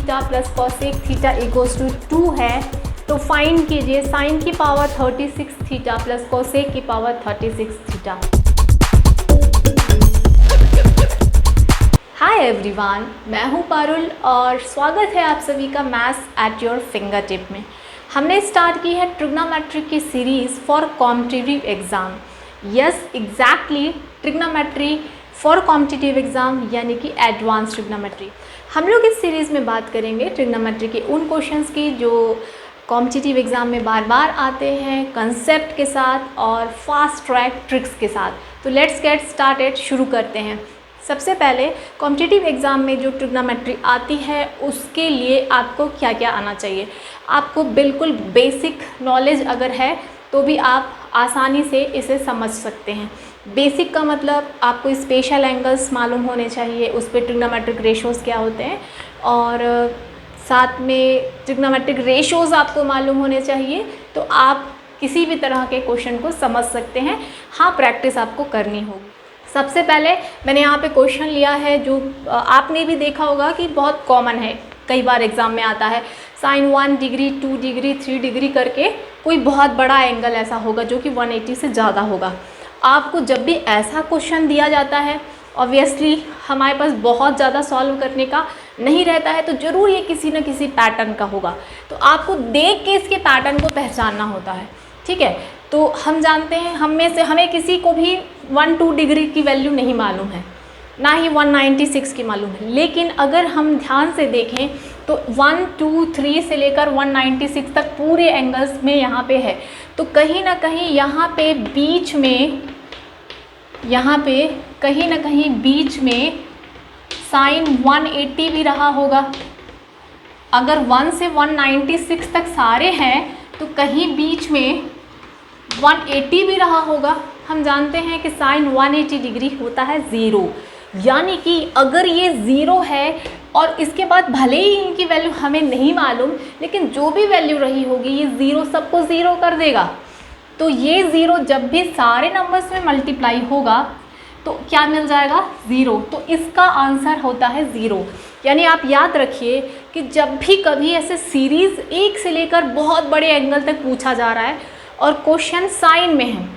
Theta plus cosec theta equals to 2 है तो find कीजिए साइन की पावर 36 थीटा प्लस कॉसेक की पावर 36 थीटा। हाय एवरीवन, मैं हूँ पारुल और स्वागत है आप सभी का maths at your finger tip में। हमने स्टार्ट की है ट्रिग्नोमेट्री की series for competitive exam. Yes exactly, trigonometry for competitive exam यानी कि एडवांस ट्रिग्नोमेट्री। हम लोग इस सीरीज़ में बात करेंगे ट्रिग्नोमेट्री के उन क्वेश्चंस की जो कॉम्पिटिटिव एग्ज़ाम में बार बार आते हैं कंसेप्ट के साथ और फास्ट ट्रैक ट्रिक्स के साथ। तो लेट्स गेट स्टार्टेड, शुरू करते हैं। सबसे पहले कॉम्पिटिटिव एग्ज़ाम में जो ट्रिग्नोमेट्री आती है उसके लिए आपको क्या क्या आना चाहिए। आपको बिल्कुल बेसिक नॉलेज अगर है तो भी आप आसानी से इसे समझ सकते हैं। बेसिक का मतलब आपको स्पेशल एंगल्स मालूम होने चाहिए, उस पर ट्रिग्नोमेट्रिक रेशोज़ क्या होते हैं, और साथ में ट्रिग्नोमेट्रिक रेशोज़ आपको मालूम होने चाहिए तो आप किसी भी तरह के क्वेश्चन को समझ सकते हैं। हाँ, प्रैक्टिस आपको करनी होगी। सबसे पहले मैंने यहाँ पे क्वेश्चन लिया है जो आपने भी देखा होगा कि बहुत कॉमन है, कई बार एग्ज़ाम में आता है। साइन 1 डिग्री 2 डिग्री 3 डिग्री करके कोई बहुत बड़ा एंगल ऐसा होगा जो कि 180 से ज़्यादा होगा। आपको जब भी ऐसा क्वेश्चन दिया जाता है, ऑब्वियसली हमारे पास बहुत ज़्यादा सॉल्व करने का नहीं रहता है, तो ज़रूर ये किसी न किसी पैटर्न का होगा। तो आपको देख के इसके पैटर्न को पहचानना होता है, ठीक है। तो हम जानते हैं हमें किसी को भी 1-2 डिग्री की वैल्यू नहीं मालूम है, ना ही 196 की मालूम है। लेकिन अगर हम ध्यान से देखें तो 1, 2, 3 से लेकर 196 तक पूरे एंगल्स में यहाँ पे है। तो कहीं ना कहीं यहाँ पे बीच में, कहीं ना कहीं बीच में साइन 180 भी रहा होगा। अगर 1 से 196 तक सारे हैं तो कहीं बीच में 180 भी रहा होगा। हम जानते हैं कि साइन 180 डिग्री होता है 0, यानी कि अगर ये 0 है और इसके बाद भले ही इनकी वैल्यू हमें नहीं मालूम, लेकिन जो भी वैल्यू रही होगी ये 0 सबको 0 कर देगा। तो ये 0 जब भी सारे नंबर्स में मल्टीप्लाई होगा तो क्या मिल जाएगा? 0। तो इसका आंसर होता है 0। यानी आप याद रखिए कि जब भी कभी ऐसे सीरीज़ 1 से लेकर बहुत बड़े एंगल तक पूछा जा रहा है और क्वेश्चन साइन में है,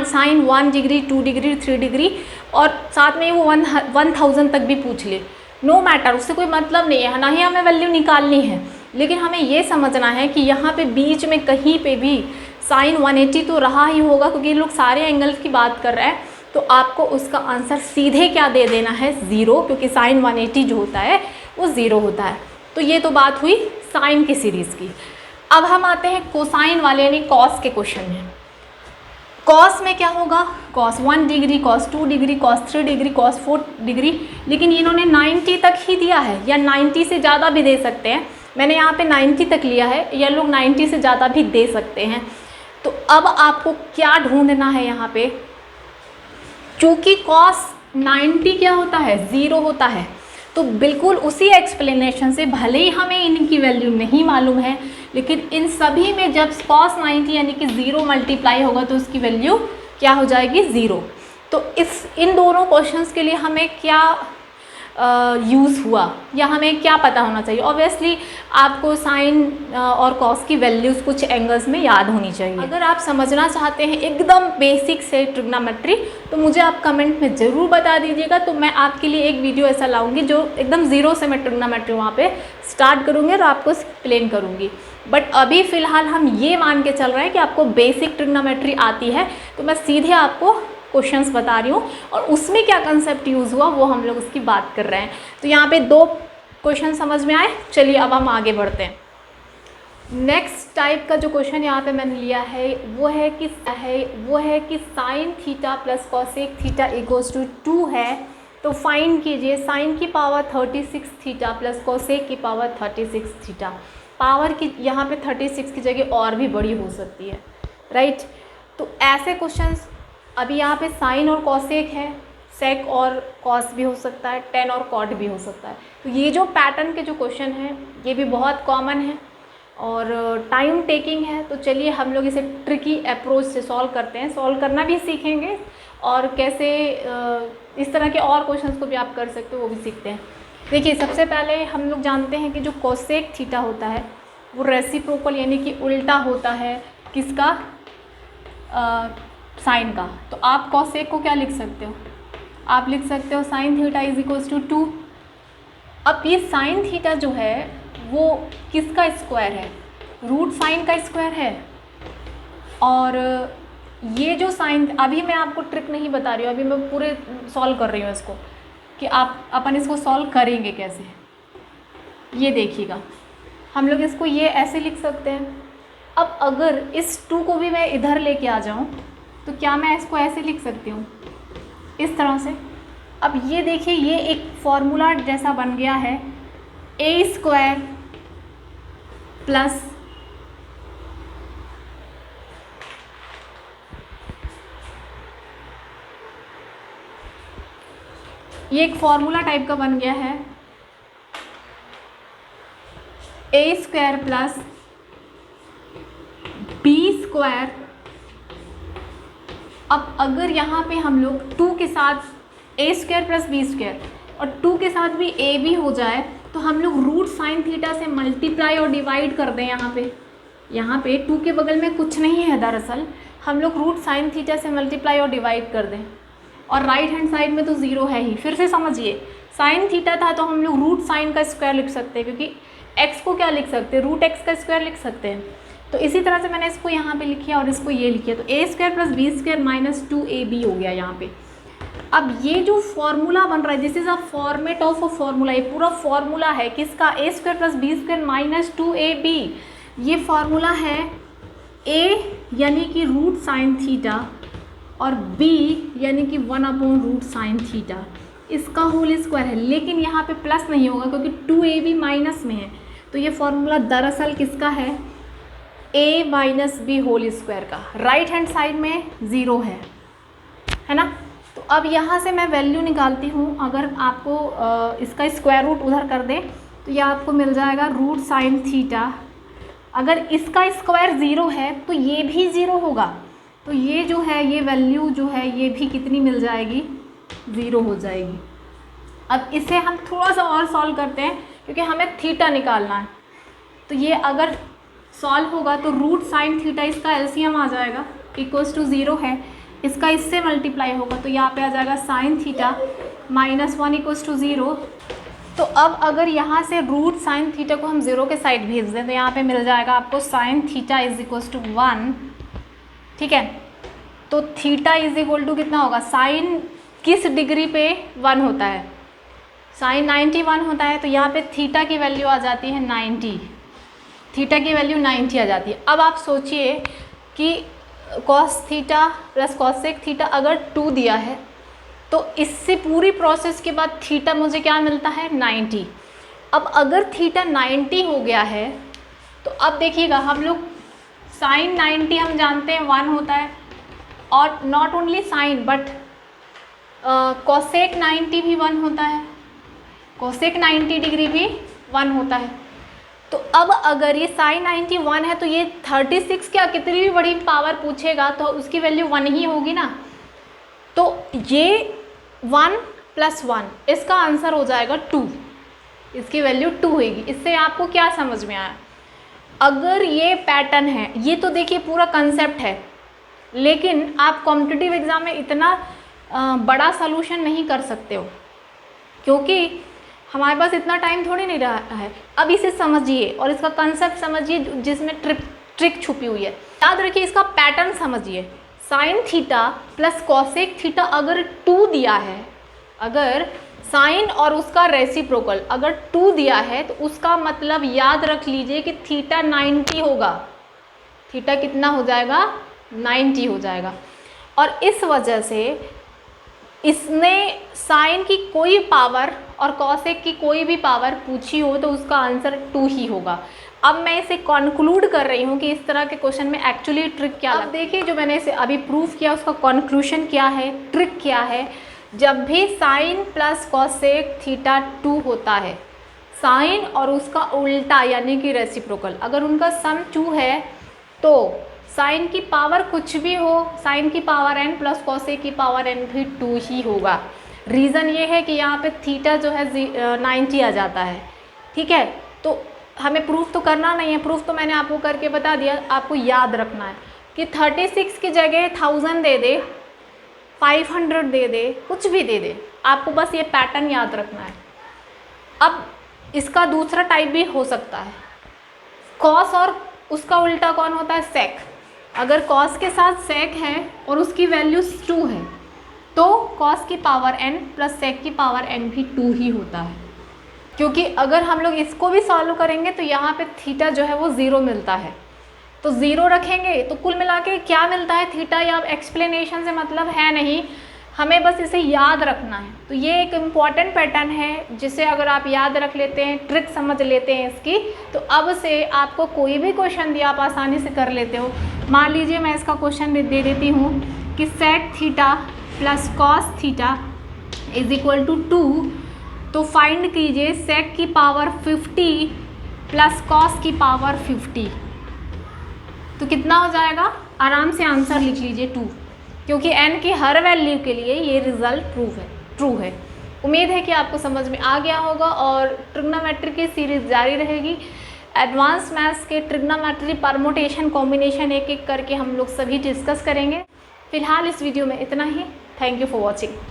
साइन 1 डिग्री 2 डिग्री 3 डिग्री और साथ में वो 1000 तक भी पूछ ले, नो मैटर, उससे कोई मतलब नहीं है, ना ही हमें वैल्यू निकालनी है। लेकिन हमें ये समझना है कि यहाँ पे बीच में कहीं पे भी साइन 180 तो रहा ही होगा, क्योंकि लोग सारे एंगल की बात कर रहे हैं। तो आपको उसका आंसर सीधे क्या दे देना है? 0, क्योंकि साइन 180 जो होता है वो 0 होता है। तो ये तो बात हुई साइन की सीरीज़ की। अब हम आते हैं कोसाइन वाले यानी कॉस के क्वेश्चन में। कॉस में क्या होगा? Cos 1 degree, cos 2 degree, cos 3 degree, cos 4 degree, लेकिन इन्होंने 90 तक ही दिया है, या 90 से ज़्यादा भी दे सकते हैं। मैंने यहाँ पे 90 तक लिया है, या लोग 90 से ज़्यादा भी दे सकते हैं। तो अब आपको क्या ढूंढना है यहाँ पे? चूँकि कॉस 90 क्या होता है? 0 होता है। तो बिल्कुल उसी एक्सप्लेनेशन से, भले ही हमें इनकी वैल्यू नहीं मालूम है, लेकिन इन सभी में जब cos 90 यानी कि 0 मल्टीप्लाई होगा तो उसकी वैल्यू क्या हो जाएगी? 0। तो इन दोनों क्वेश्चंस के लिए हमें क्या यूज़ हुआ या हमें क्या पता होना चाहिए? ऑब्वियसली आपको साइन और कॉस की वैल्यूज़ कुछ एंगल्स में याद होनी चाहिए। अगर आप समझना चाहते हैं एकदम बेसिक से ट्रिग्नोमेट्री तो मुझे आप कमेंट में ज़रूर बता दीजिएगा, तो मैं आपके लिए एक वीडियो ऐसा लाऊंगी जो एकदम ज़ीरो से मैं ट्रिग्नोमेट्री वहाँ पे स्टार्ट करूँगी और आपको एक्सप्लेन करूँगी। बट अभी फ़िलहाल हम ये मान के चल रहे हैं कि आपको बेसिक ट्रिग्नोमेट्री आती है, तो मैं सीधे आपको क्वेश्चंस बता रही हूँ और उसमें क्या कंसेप्ट यूज़ हुआ वो हम लोग उसकी बात कर रहे हैं। तो यहाँ पे 2 क्वेश्चन समझ में आए। चलिए अब हम आगे बढ़ते हैं। नेक्स्ट टाइप का जो क्वेश्चन यहाँ पे मैंने लिया है वो है कि sine theta plus cosec theta equals to 2 है तो फाइंड कीजिए साइन की पावर 36 थीटा प्लस कॉसेक की पावर 36 थीटा। पावर की यहाँ पे 36 की जगह और भी बड़ी हो सकती है, राइट। तो ऐसे क्वेश्चंस, अभी यहाँ पे साइन और कॉसेक है, सेक और कॉस भी हो सकता है, टेन और कॉट भी हो सकता है। तो ये जो पैटर्न के जो क्वेश्चन हैं ये भी बहुत कॉमन है और टाइम टेकिंग है। तो चलिए हम लोग इसे ट्रिकी अप्रोच से सॉल्व करते हैं, सॉल्व करना भी सीखेंगे और कैसे इस तरह के और क्वेश्चंस को भी आप कर सकते हो वो भी सीखते हैं। देखिए सबसे पहले हम लोग जानते हैं कि जो कोसेक थीटा होता है वो रेसिप्रोकल यानी कि उल्टा होता है किसका, साइन का। तो आप कोसेक को क्या लिख सकते हो, आप लिख सकते हो sine theta is equals to 2। अब ये साइन थीटा जो है वो किसका स्क्वायर है, रूट साइन का स्क्वायर है। और ये जो साइन, अभी मैं आपको ट्रिक नहीं बता रही हूँ, अभी मैं पूरे सॉल्व कर रही हूँ इसको कि अपन इसको सॉल्व करेंगे कैसे। ये देखिएगा हम लोग इसको ये ऐसे लिख सकते हैं। अब अगर इस 2 को भी मैं इधर लेके आ जाऊँ तो क्या मैं इसको ऐसे लिख सकती हूँ, इस तरह से। अब ये देखिए ये एक फॉर्मूला जैसा बन गया है, ए स्क्वायर प्लस ये एक फॉर्मूला टाइप का बन गया है, ए स्क्वायर प्लस बी स्क्वायर। अब अगर यहाँ पे हम लोग 2 के साथ ए स्क्वायर प्लस बी स्क्वायर और 2 के साथ भी ए भी हो जाए तो हम लोग रूट साइन थीटा से मल्टीप्लाई और डिवाइड कर दें। यहाँ पे 2 के बगल में कुछ नहीं है, दरअसल हम लोग रूट साइन थीटा से मल्टीप्लाई और डिवाइड कर दें। और राइट हैंड साइड में तो 0 है ही। फिर से समझिए, साइन थीटा था तो हम लोग रूट साइन का स्क्वायर लिख सकते हैं, क्योंकि x को क्या लिख सकते हैं, रूट x का स्क्वायर लिख सकते हैं। तो इसी तरह से मैंने इसको यहाँ पे लिखा और इसको ये लिखिए, तो A square plus B square minus 2ab हो गया यहाँ पे। अब ये जो फॉर्मूला बन रहा है, this is a format of a formula, ये पूरा फॉर्मूला है किसका, A square plus B square minus 2ab। ये फॉर्मूला है a यानी कि रूट साइन थीटा और b यानी कि 1/रूट साइन थीटा, इसका होल स्क्वायर है। लेकिन यहाँ पे प्लस नहीं होगा क्योंकि 2ab माइनस में है। तो ये फॉर्मूला दरअसल किसका है, a minus B whole square का। राइट हैंड साइड में 0 है ना। तो अब यहाँ से मैं वैल्यू निकालती हूँ। अगर आपको इसका स्क्वायर रूट उधर कर दें तो यह आपको मिल जाएगा रूट साइन थीटा। अगर इसका स्क्वायर 0 है तो ये भी 0 होगा, तो ये जो है ये वैल्यू जो है ये भी कितनी मिल जाएगी, 0 हो जाएगी। अब इसे हम थोड़ा सा और सॉल्व करते हैं क्योंकि हमें थीटा निकालना है। तो ये अगर सॉल्व होगा तो रूट साइन थीटा इसका एलसीएम आ जाएगा, इक्वल्स टू 0 है, इसका इससे मल्टीप्लाई होगा तो यहाँ पे आ जाएगा sine theta minus 1 equals to 0। तो अब अगर यहाँ से रूट साइन थीटा को हम 0 के साइड भेज दें तो यहाँ पे मिल जाएगा आपको sine theta is equals to 1। ठीक है, तो थीटा इज इक्वल टू कितना होगा, साइन किस डिग्री पे 1 होता है, साइन 91 होता है। तो यहाँ पे थीटा की वैल्यू आ जाती है 90, थीटा की वैल्यू 90 आ जाती है। अब आप सोचिए कि cos theta plus cosec theta अगर 2 दिया है तो इससे पूरी प्रोसेस के बाद थीटा मुझे क्या मिलता है, 90। अब अगर थीटा 90 हो गया है तो अब देखिएगा हम लोग साइन 90 हम जानते हैं 1 होता है, और not only sine but cosec 90 भी 1 होता है, कोसेक 90 डिग्री भी 1 होता है। तो अब अगर ये साइन 91 है तो ये 36 क्या कितनी भी बड़ी पावर पूछेगा तो उसकी वैल्यू 1 ही होगी ना। तो ये 1 + 1 इसका आंसर हो जाएगा 2, इसकी वैल्यू 2 होगी। इससे आपको क्या समझ में आया, अगर ये पैटर्न है, ये तो देखिए पूरा कंसेप्ट है, लेकिन आप कॉम्पिटिटिव एग्ज़ाम में इतना बड़ा सॉल्यूशन नहीं कर सकते हो क्योंकि हमारे पास इतना टाइम थोड़ी नहीं रहा है। अब इसे समझिए और इसका कंसेप्ट समझिए जिसमें ट्रिक छुपी हुई है। याद रखिए इसका पैटर्न समझिए, sign theta plus cosec theta अगर 2 दिया है, अगर साइन और उसका रेसिप्रोकल अगर 2 दिया है तो उसका मतलब याद रख लीजिए कि थीटा 90 होगा, थीटा कितना हो जाएगा, 90 हो जाएगा। और इस वजह से इसने साइन की कोई पावर और कॉसेक की कोई भी पावर पूछी हो तो उसका आंसर 2 ही होगा। अब मैं इसे कॉन्क्लूड कर रही हूँ कि इस तरह के क्वेश्चन में एक्चुअली ट्रिक क्या है। अब देखिए जो मैंने इसे अभी प्रूव किया उसका कॉन्क्लूशन क्या है, ट्रिक क्या है। जब भी साइन प्लस कॉसेक थीटा 2 होता है, साइन और उसका उल्टा यानी कि रेसिप्रोकल अगर उनका सम 2 है तो साइन की पावर कुछ भी हो, साइन की पावर n प्लस कॉसेक की पावर n भी 2 ही होगा। रीज़न ये है कि यहाँ पे थीटा जो है 90 आ जाता है, ठीक है। तो हमें प्रूफ तो करना नहीं है, प्रूफ तो मैंने आपको करके बता दिया, आपको याद रखना है कि 36 की जगह 1000 दे दे, 500 दे दे, कुछ भी दे दे, आपको बस ये पैटर्न याद रखना है। अब इसका दूसरा टाइप भी हो सकता है, कॉस और उसका उल्टा कौन होता है, सेक। अगर कॉस के साथ सेक है और उसकी वैल्यू 2 है तो कॉस की पावर n प्लस सेक की पावर n भी 2 ही होता है, क्योंकि अगर हम लोग इसको भी सॉल्व करेंगे तो यहाँ पे थीटा जो है वो 0 मिलता है, तो 0 रखेंगे तो कुल मिला के क्या मिलता है थीटा, या एक्सप्लेनेशन से मतलब है नहीं, हमें बस इसे याद रखना है। तो ये एक इम्पॉर्टेंट पैटर्न है जिसे अगर आप याद रख लेते हैं, ट्रिक समझ लेते हैं इसकी, तो अब से आपको कोई भी क्वेश्चन दिया आप आसानी से कर लेते हो। मान लीजिए मैं इसका क्वेश्चन दे देती हूँ कि sec theta plus cos theta is equal to 2, तो फाइंड कीजिए सेक की पावर 50 प्लस कॉस की पावर 50, तो कितना हो जाएगा, आराम से आंसर लिख लीजिए 2, क्योंकि n की हर वैल्यू के लिए ये रिजल्ट ट्रू है। उम्मीद है कि आपको समझ में आ गया होगा और ट्रिग्नोमेट्री की सीरीज जारी रहेगी। एडवांस मैथ्स के ट्रिग्नोमेट्री, परमुटेशन, कॉम्बिनेशन एक एक करके हम लोग सभी डिस्कस करेंगे। फिलहाल इस वीडियो में इतना ही। Thank you for watching.